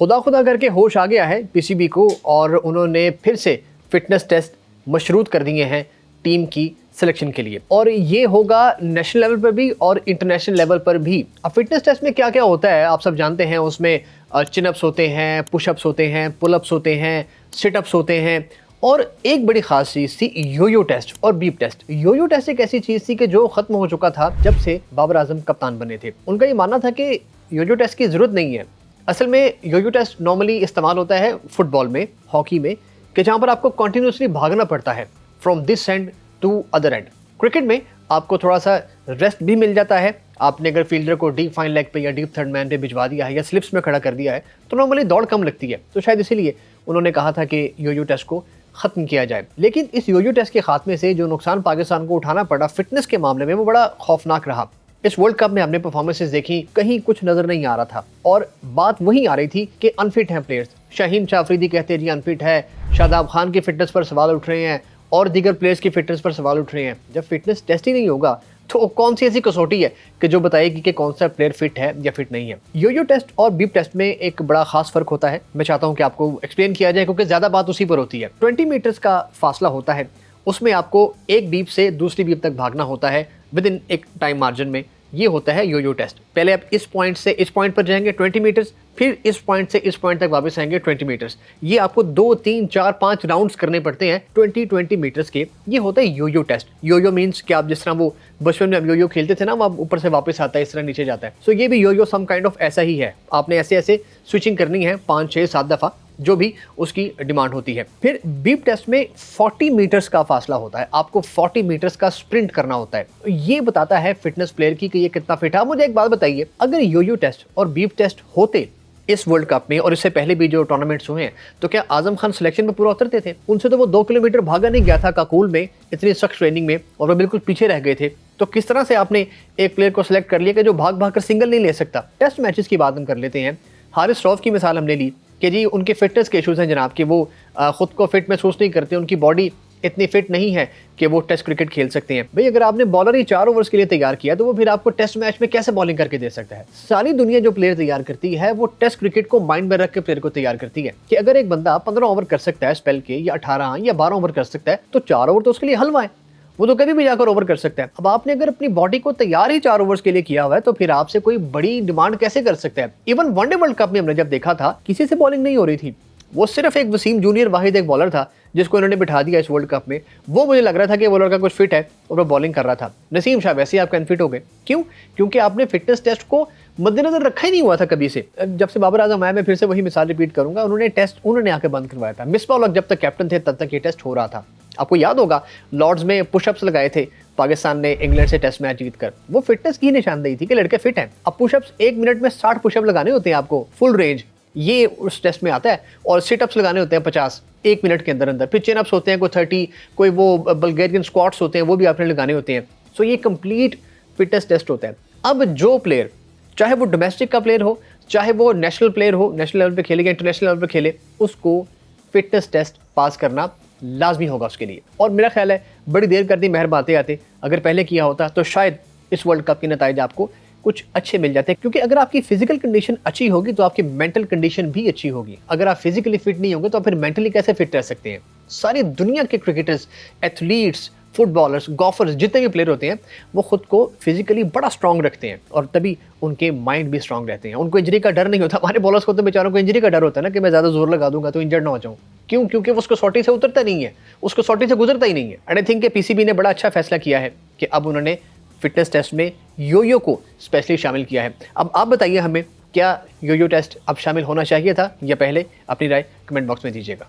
खुदा खुदा करके होश आ गया है पीसीबी को और उन्होंने फिर से फिटनेस टेस्ट मशरूत कर दिए हैं टीम की सिलेक्शन के लिए, और ये होगा नेशनल लेवल पर भी और इंटरनेशनल लेवल पर भी। अब फिटनेस टेस्ट में क्या क्या होता है आप सब जानते हैं। उसमें चिनअप्स होते हैं, पुशअप्स होते हैं, पुलअप्स होते हैं, सिटअप्स होते हैं, और एक बड़ी खास चीज़ थी योयो टेस्ट और बीप टेस्ट। योयो टेस्ट एक ऐसी चीज़ थी कि जो ख़त्म हो चुका था जब से बाबर आजम कप्तान बने थे। उनका ये मानना था कि योयो टेस्ट की ज़रूरत नहीं है। असल में योयो टेस्ट नॉर्मली इस्तेमाल होता है फुटबॉल में, हॉकी में, कि जहाँ पर आपको कंटिन्यूसली भागना पड़ता है from this end to other end. Cricket में आपको थोड़ा सा रेस्ट भी मिल जाता है। आपने अगर फील्डर को डीप फाइन लेग पे या डीप थर्ड मैन पे भिजवा दिया है या स्लिप्स में खड़ा कर दिया है तो नॉर्मली दौड़ कम लगती है, तो शायद इसीलिए उन्होंने कहा था कि योयो टेस्ट को ख़त्म किया जाए। लेकिन इस योयो टेस्ट के खात्मे से जो नुकसान पाकिस्तान को उठाना पड़ा फिटनेस के मामले में, वो बड़ा खौफनाक रहा। इस वर्ल्ड कप में हमने परफॉर्मेंसेस देखी, कहीं कुछ नज़र नहीं आ रहा था और बात वही आ रही थी कि अनफिट हैं प्लेयर्स। शाहीन शाह अफरीदी कहते हैं जी अनफिट है, शादाब खान की फिटनेस पर सवाल उठ रहे हैं और दीगर प्लेयर्स की फिटनेस पर सवाल उठ रहे हैं। जब फिटनेस टेस्ट ही नहीं होगा तो कौन सी ऐसी कसौटी है कि जो बताएगी कि कौन सा प्लेयर फिट है या फिट नहीं है। योयो टेस्ट और बीप टेस्ट में एक बड़ा खास फर्क होता है। मैं चाहता हूं कि आपको एक्सप्लेन किया जाए क्योंकि ज़्यादा बात उसी पर होती है। 20 मीटर्स का फासला होता है, उसमें आपको एक बीप से दूसरी बीप तक भागना होता है विद इन एक टाइम मार्जिन में। ये होता है योयो टेस्ट। पहले आप इस पॉइंट से इस पॉइंट पर जाएंगे 20 मीटर्स, फिर इस पॉइंट से इस पॉइंट तक वापस आएंगे 20 मीटर्स। ये आपको 2, 3, 4, 5 राउंड्स करने पड़ते हैं 20 मीटर्स के। ये होता है योयो टेस्ट। योयो मीन्स कि आप जिस तरह वो बचपन में हम योयो खेलते थे ना, वो ऊपर से वापस आता है, इस तरह नीचे जाता है। सो ये भी योयो सम काइंड ऑफ ऐसा ही है। आपने ऐसे ऐसे स्विचिंग करनी है 5, 6, 7 दफ़ा, जो भी उसकी डिमांड होती है। फिर बीप टेस्ट में 40 मीटर्स का फासला होता है, आपको 40 मीटर्स का स्प्रिंट करना होता है। ये बताता है फिटनेस प्लेयर की कि ये कितना फिट है। मुझे एक बात बताइए, अगर योयो टेस्ट और बीप टेस्ट होते इस वर्ल्ड कप में और इससे पहले भी जो टूर्नामेंट्स हुए हैं, तो क्या आजम खान सिलेक्शन में पूरा उतरते थे? उनसे तो वो 2 किलोमीटर भागा नहीं गया था काकुल में इतनी सख्त ट्रेनिंग में, और वो बिल्कुल पीछे रह गए थे। तो किस तरह से आपने एक प्लेयर को सिलेक्ट कर लिया कि जो भाग भाग कर सिंगल नहीं ले सकता? टेस्ट मैचेस की बात हम कर लेते हैं। हारिस रऊफ की मिसाल हमने ली कि जी उनके फिटनेस के इशूज़ हैं जनाब, कि वो ख़ुद को फिट महसूस नहीं करते, उनकी बॉडी इतनी फिट नहीं है कि वो टेस्ट क्रिकेट खेल सकते हैं। भाई अगर आपने बॉलर ही 4 ओवर्स के लिए तैयार किया तो वो फिर आपको टेस्ट मैच में कैसे बॉलिंग करके दे सकता है? सारी दुनिया जो प्लेयर तैयार करती है वो टेस्ट क्रिकेट को माइंड में रख के प्लेयर को तैयार करती है कि अगर एक बंदा 15 ओवर कर सकता है स्पेल के, या 18 या 12 ओवर कर सकता है, तो 4 ओवर तो उसके लिए हलवा है, वो तो कभी भी जाकर ओवर कर सकता है। अब आपने अगर अपनी बॉडी को तैयार ही 4 ओवर्स के लिए किया हुआ है तो फिर आपसे कोई बड़ी डिमांड कैसे कर सकता है? इवन वनडे वर्ल्ड कप में हमने जब देखा था किसी से बॉलिंग नहीं हो रही थी, वो सिर्फ एक वसीम जूनियर वाहिद एक बॉलर था जिसको इन्होंने बिठा दिया इस वर्ल्ड कप में। वो मुझे लग रहा था कि वो लड़का कुछ फिट है और वो बॉलिंग कर रहा था। नसीम शाह वैसे ही आपका अनफिट हो गए। क्यों? क्योंकि आपने फिटनेस टेस्ट को मद्देनजर रखा ही नहीं हुआ था कभी से। जब से बाबर आजम आया, मैं फिर से वही मिसाल रिपीट करूंगा, उन्होंने आके बंद करवाया था। मिसबाह उल हक जब तक कैप्टन थे तब तक ये टेस्ट हो रहा था। आपको याद होगा लॉर्ड्स में पुशअप्स लगाए थे पाकिस्तान ने इंग्लैंड से टेस्ट मैच जीतकर। वो फिटनेस की निशानदेही थी कि लड़के फिट हैं। अब पुशअप्स 1 मिनट में 60 पुशअप लगाने होते हैं आपको, फुल रेंज, ये उस टेस्ट में आता है। और सिटअप्स लगाने होते हैं 50 1 मिनट के अंदर अंदर। फिर चिनअप्स होते हैं कोई 30, कोई वो बल्गेरियन स्क्वाट्स होते हैं, वो भी आपने लगाने होते हैं। सो ये कंप्लीट फिटनेस टेस्ट होता है। अब जो प्लेयर, चाहे वो डोमेस्टिक का प्लेयर हो, चाहे वो नेशनल प्लेयर हो, नेशनल लेवल पे खेले या इंटरनेशनल लेवल पे खेले, उसको फिटनेस टेस्ट पास करना लाजमी होगा उसके लिए। और मेरा ख्याल है बड़ी देर कर दी मेहर बातें आते, अगर पहले किया होता तो शायद इस वर्ल्ड कप के नतीजे आपको कुछ अच्छे मिल जाते हैं। क्योंकि अगर आपकी फिजिकल कंडीशन अच्छी होगी तो आपकी मेंटल कंडीशन भी अच्छी होगी। अगर आप फिजिकली फिट नहीं होंगे तो फिर मेंटली कैसे फिट रह सकते हैं? सारी दुनिया के क्रिकेटर्स, एथलीट्स, फुटबॉलर्स, गोल्फर्स, जितने भी प्लेयर होते हैं वो खुद को फिजिकली बड़ा स्ट्रॉन्ग रखते हैं और तभी उनके माइंड भी स्ट्रॉन्ग रहते हैं। उनको इंजरी का डर नहीं होता। हमारे बॉलर्स को तो बेचारों को इंजरी का डर होता है ना कि मैं ज़्यादा जोर लगा दूंगा तो इंजर्ड ना हो जाऊँ। क्यों? क्योंकि वो उसको सोटी से उतरता नहीं है, उसको सोटी से गुजरता ही नहीं है। एंड आई थिंक पीसीबी ने बड़ा अच्छा फैसला किया है कि अब उन्होंने फिटनेस टेस्ट में योयो को स्पेशली शामिल किया है। अब आप बताइए हमें, क्या योयो टेस्ट अब शामिल होना चाहिए था या पहले? अपनी राय कमेंट बॉक्स में दीजिएगा।